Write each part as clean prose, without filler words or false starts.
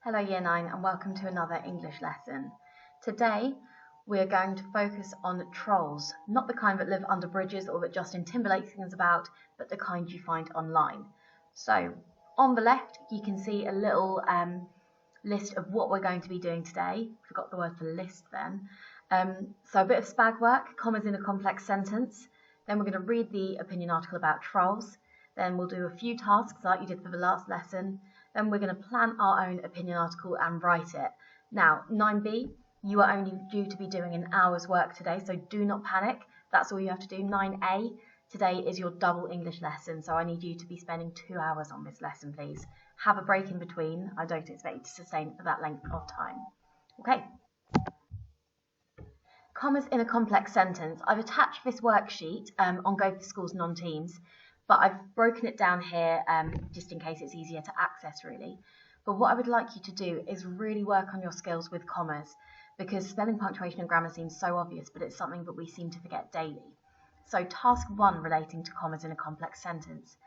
Hello Year 9 and welcome to another English lesson. Today we are going to focus on trolls, not the kind that live under bridges or that Justin Timberlake sings about, but the kind you find online. So on the left you can see a little list of what we're going to be doing today. Forgot the word for list then. So a bit of spag work, commas in a complex sentence. Then we're going to read the opinion article about trolls. Then we'll do a few tasks like you did for the last lesson. Then we're going to plan our own opinion article and write it. Now, 9B, you are only due to be doing an hour's work today, so do not panic. That's all you have to do. 9A, today is your double English lesson, so I need you to be spending 2 hours on this lesson, please. Have a break in between. I don't expect you to sustain it for that length of time. Okay. Commas in a complex sentence. I've attached this worksheet on Go for Schools non-teams. But I've broken it down here just in case it's easier to access really. But what I would like you to do is really work on your skills with commas, because spelling, punctuation and grammar seems so obvious, but it's something that we seem to forget daily. So task 1 relating to commas in a complex sentence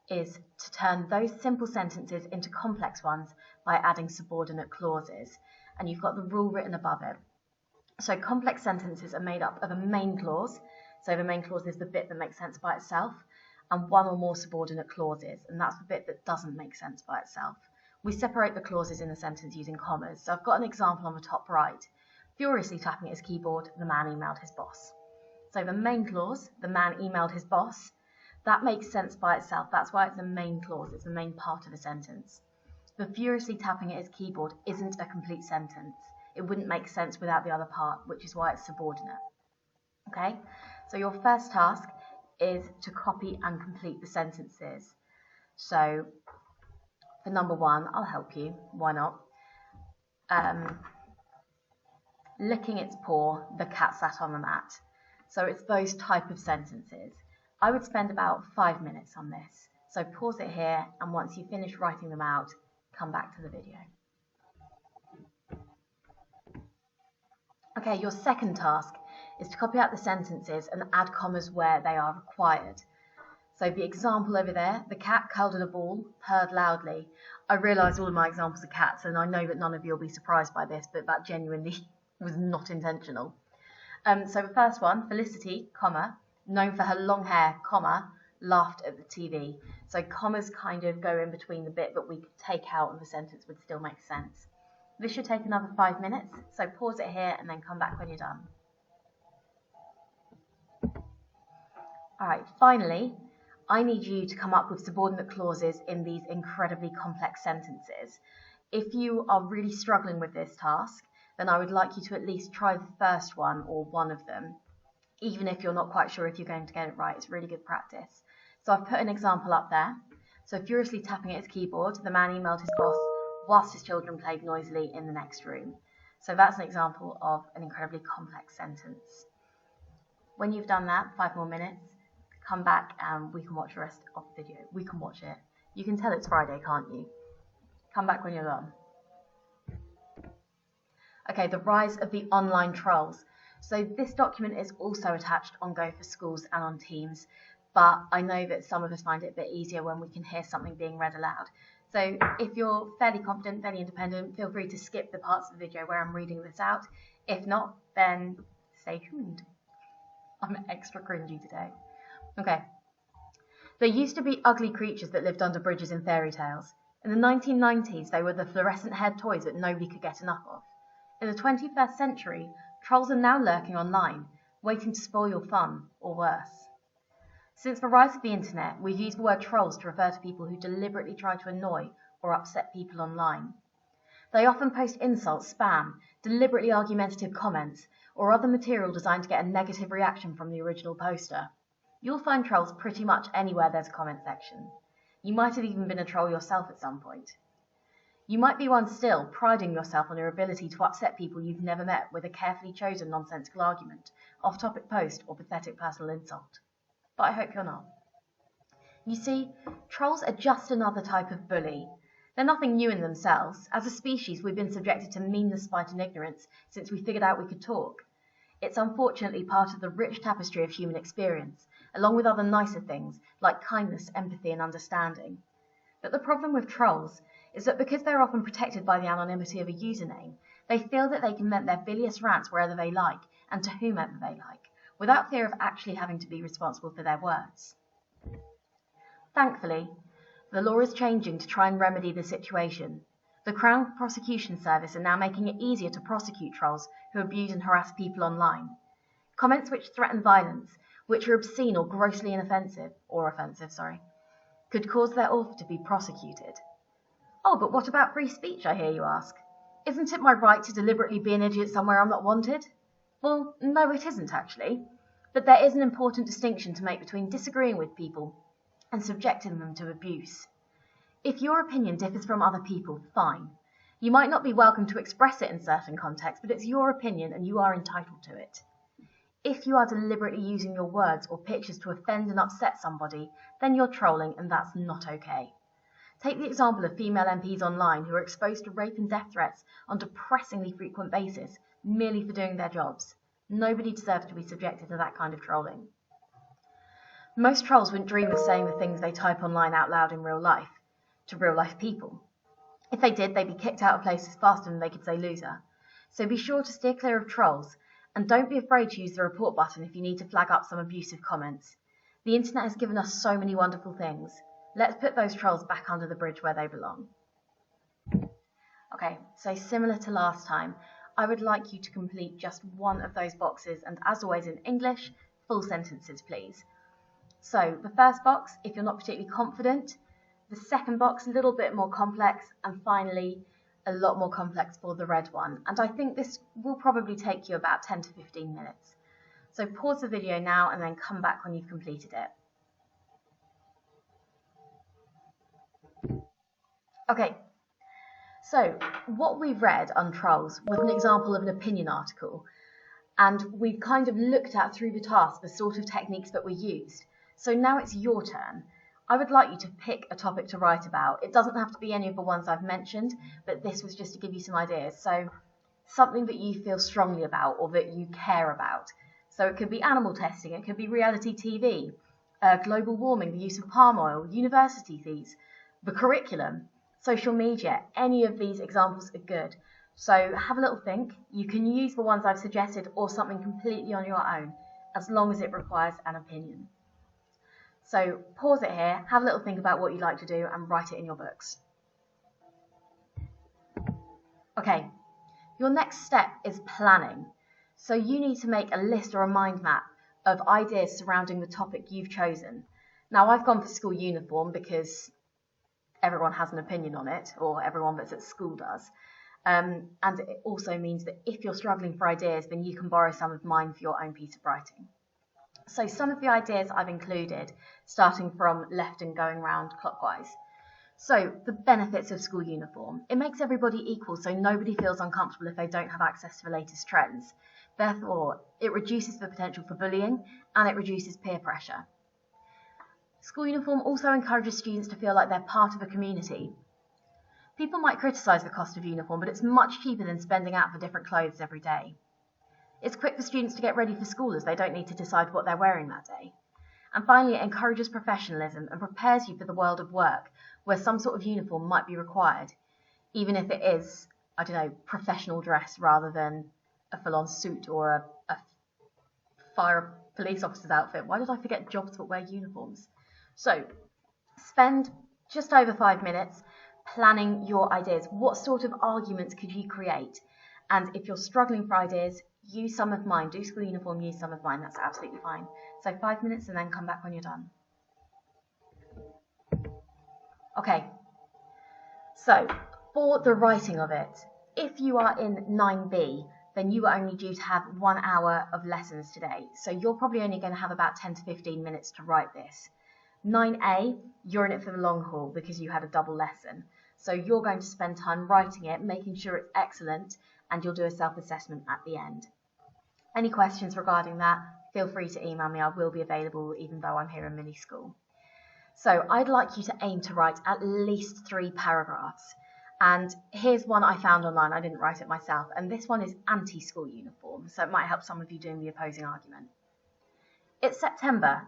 is to turn those simple sentences into complex ones by adding subordinate clauses. And you've got the rule written above it. So complex sentences are made up of a main clause. So the main clause is the bit that makes sense by itself, and one or more subordinate clauses, and that's the bit that doesn't make sense by itself. We separate the clauses in the sentence using commas. So I've got an example on the top right. Furiously tapping at his keyboard, the man emailed his boss. So the main clause, the man emailed his boss, that makes sense by itself. That's why it's the main clause. It's the main part of the sentence. The furiously tapping at his keyboard isn't a complete sentence. It wouldn't make sense without the other part, which is why it's subordinate. Okay, so your first task is to copy and complete the sentences. So for number 1, I'll help you, why not? Licking its paw, the cat sat on the mat. So it's those type of sentences. I would spend about 5 minutes on this. So pause it here, and once you finish writing them out, come back to the video. Okay, your second task is to copy out the sentences and add commas where they are required. So the example over there, the cat curled in a ball, purred loudly. I realise all of my examples are cats, and I know that none of you will be surprised by this, but that genuinely was not intentional. So the first one, Felicity, comma, known for her long hair, comma, laughed at the TV. So commas kind of go in between the bit that we could take out and the sentence would still make sense. This should take another 5 minutes, so pause it here and then come back when you're done. Alright, finally, I need you to come up with subordinate clauses in these incredibly complex sentences. If you are really struggling with this task, then I would like you to at least try the first one or one of them, even if you're not quite sure if you're going to get it right. It's really good practice. So I've put an example up there. So furiously tapping at his keyboard, the man emailed his boss whilst his children played noisily in the next room. So that's an example of an incredibly complex sentence. When you've done that, 5 more minutes, come back and we can watch the rest of the video. We can watch it. You can tell it's Friday, can't you? Come back when you're done. Okay, the rise of the online trolls. So this document is also attached on Go for Schools and on Teams, but I know that some of us find it a bit easier when we can hear something being read aloud. So if you're fairly confident, fairly independent, feel free to skip the parts of the video where I'm reading this out. If not, then stay tuned. I'm extra cringy today. Okay. There used to be ugly creatures that lived under bridges in fairy tales. In the 1990s, they were the fluorescent-haired toys that nobody could get enough of. In the 21st century, trolls are now lurking online, waiting to spoil your fun, or worse. Since the rise of the internet, we've used the word trolls to refer to people who deliberately try to annoy or upset people online. They often post insults, spam, deliberately argumentative comments, or other material designed to get a negative reaction from the original poster. You'll find trolls pretty much anywhere there's a comment section. You might have even been a troll yourself at some point. You might be one still, priding yourself on your ability to upset people you've never met with a carefully chosen nonsensical argument, off-topic post, or pathetic personal insult. But I hope you're not. You see, trolls are just another type of bully. They're nothing new in themselves. As a species, we've been subjected to meanness, spite and ignorance since we figured out we could talk. It's unfortunately part of the rich tapestry of human experience, along with other nicer things like kindness, empathy and understanding. But the problem with trolls is that because they're often protected by the anonymity of a username, they feel that they can vent their bilious rants wherever they like and to whomever they like, without fear of actually having to be responsible for their words. Thankfully, the law is changing to try and remedy the situation. The Crown Prosecution Service are now making it easier to prosecute trolls who abuse and harass people online. Comments which threaten violence, which are obscene or grossly offensive, could cause their author to be prosecuted. Oh, but what about free speech, I hear you ask? Isn't it my right to deliberately be an idiot somewhere I'm not wanted? Well, no, it isn't actually. But there is an important distinction to make between disagreeing with people and subjecting them to abuse. If your opinion differs from other people, fine. You might not be welcome to express it in certain contexts, but it's your opinion and you are entitled to it. If you are deliberately using your words or pictures to offend and upset somebody, then you're trolling and that's not okay. Take the example of female MPs online who are exposed to rape and death threats on a depressingly frequent basis, merely for doing their jobs. Nobody deserves to be subjected to that kind of trolling. Most trolls wouldn't dream of saying the things they type online out loud in real life, to real life people. If they did, they'd be kicked out of places faster than they could say loser. So be sure to steer clear of trolls, and don't be afraid to use the report button if you need to flag up some abusive comments. The internet has given us so many wonderful things. Let's put those trolls back under the bridge where they belong. Okay, so similar to last time, I would like you to complete just one of those boxes, and as always in English, full sentences please. So the first box, if you're not particularly confident, the second box, a little bit more complex, and finally, a lot more complex for the red one. And I think this will probably take you about 10 to 15 minutes. So pause the video now and then come back when you've completed it. Okay, so what we've read on trolls was an example of an opinion article, and we've kind of looked at through the task the sort of techniques that were used. So now it's your turn. I would like you to pick a topic to write about. It doesn't have to be any of the ones I've mentioned, but this was just to give you some ideas. So something that you feel strongly about or that you care about. So it could be animal testing, it could be reality TV, global warming, the use of palm oil, university fees, the curriculum, social media. Any of these examples are good. So have a little think. You can use the ones I've suggested or something completely on your own, as long as it requires an opinion. So pause it here, have a little think about what you'd like to do and write it in your books. Okay, your next step is planning. So you need to make a list or a mind map of ideas surrounding the topic you've chosen. Now I've gone for school uniform because everyone has an opinion on it, or everyone that's at school does. And it also means that if you're struggling for ideas, then you can borrow some of mine for your own piece of writing. So some of the ideas I've included, starting from left and going round clockwise. So the benefits of school uniform. It makes everybody equal, so nobody feels uncomfortable if they don't have access to the latest trends. Therefore, it reduces the potential for bullying and it reduces peer pressure. School uniform also encourages students to feel like they're part of a community. People might criticise the cost of uniform, but it's much cheaper than spending out for different clothes every day. It's quick for students to get ready for school as they don't need to decide what they're wearing that day. And finally, it encourages professionalism and prepares you for the world of work, where some sort of uniform might be required, even if it is, I don't know, professional dress rather than a full-on suit or a fire police officer's outfit. Why did I forget jobs that wear uniforms? So, spend just over 5 minutes planning your ideas. What sort of arguments could you create? And if you're struggling for ideas, use some of mine. Do school uniform, use some of mine. That's absolutely fine. So 5 minutes and then come back when you're done. Okay, so for the writing of it, if you are in 9B, then you are only due to have 1 hour of lessons today. So you're probably only going to have about 10 to 15 minutes to write this. 9A, you're in it for the long haul because you had a double lesson. So you're going to spend time writing it, making sure it's excellent, and you'll do a self-assessment at the end. Any questions regarding that, feel free to email me. I will be available even though I'm here in mini school. So I'd like you to aim to write at least 3 paragraphs. And here's one I found online. I didn't write it myself. And this one is anti-school uniform, so it might help some of you doing the opposing argument. It's September,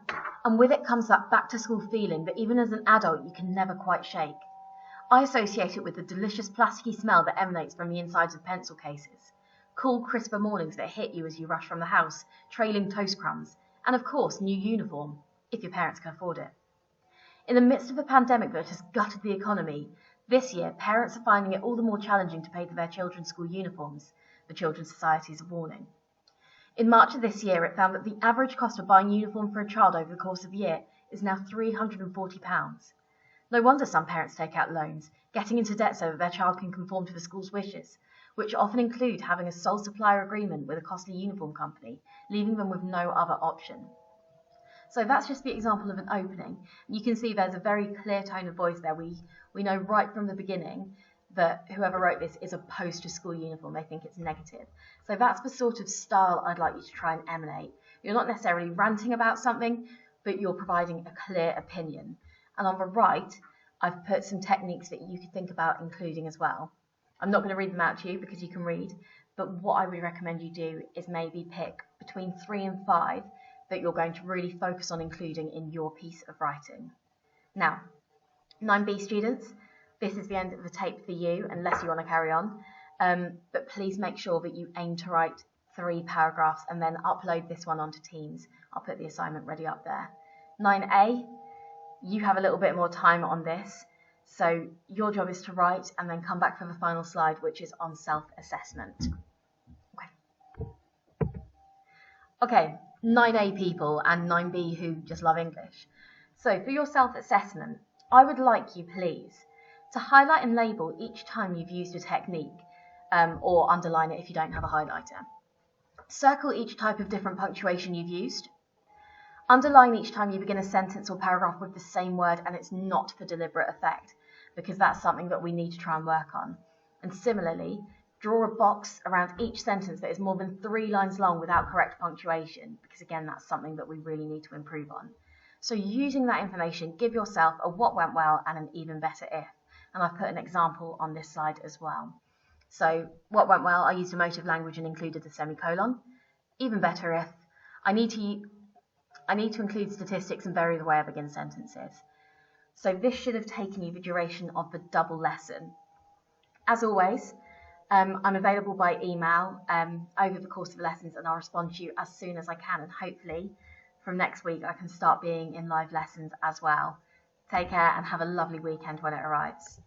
and with it comes that back-to-school feeling that even as an adult you can never quite shake. I associate it with the delicious plasticky smell that emanates from the insides of pencil cases, cool, crisper mornings that hit you as you rush from the house, trailing toast crumbs, and of course, new uniform, if your parents can afford it. In the midst of a pandemic that has gutted the economy, this year parents are finding it all the more challenging to pay for their children's school uniforms, the Children's Societies are warning. In March of this year, it found that the average cost of buying a uniform for a child over the course of the year is now £340. No wonder some parents take out loans, getting into debt so that their child can conform to the school's wishes, which often include having a sole supplier agreement with a costly uniform company, leaving them with no other option. So that's just the example of an opening. You can see there's a very clear tone of voice there. We know right from the beginning that whoever wrote this is opposed to school uniform. They think it's negative. So that's the sort of style I'd like you to try and emanate. You're not necessarily ranting about something, but you're providing a clear opinion. And on the right, I've put some techniques that you could think about including as well. I'm not going to read them out to you because you can read, but what I would recommend you do is maybe pick between 3 and 5 that you're going to really focus on including in your piece of writing. Now, 9B students, this is the end of the tape for you, unless you want to carry on. But please make sure that you aim to write 3 paragraphs and then upload this one onto Teams. I'll put the assignment ready up there. 9A, you have a little bit more time on this. So your job is to write and then come back for the final slide, which is on self-assessment. Okay, 9A people and 9B who just love English. So for your self-assessment, I would like you, please, to highlight and label each time you've used a technique, or underline it if you don't have a highlighter. Circle each type of different punctuation you've used. Underline each time you begin a sentence or paragraph with the same word and it's not for deliberate effect, because that's something that we need to try and work on. And similarly, draw a box around each sentence that is more than 3 lines long without correct punctuation, because again, that's something that we really need to improve on. So using that information, give yourself a what went well and an even better if. And I've put an example on this slide as well. So what went well, I used emotive language and included the semicolon. Even better if, I need to include statistics and vary the way I begin sentences. So this should have taken you the duration of the double lesson. As always, I'm available by email over the course of the lessons, and I'll respond to you as soon as I can, and hopefully from next week I can start being in live lessons as well. Take care and have a lovely weekend when it arrives.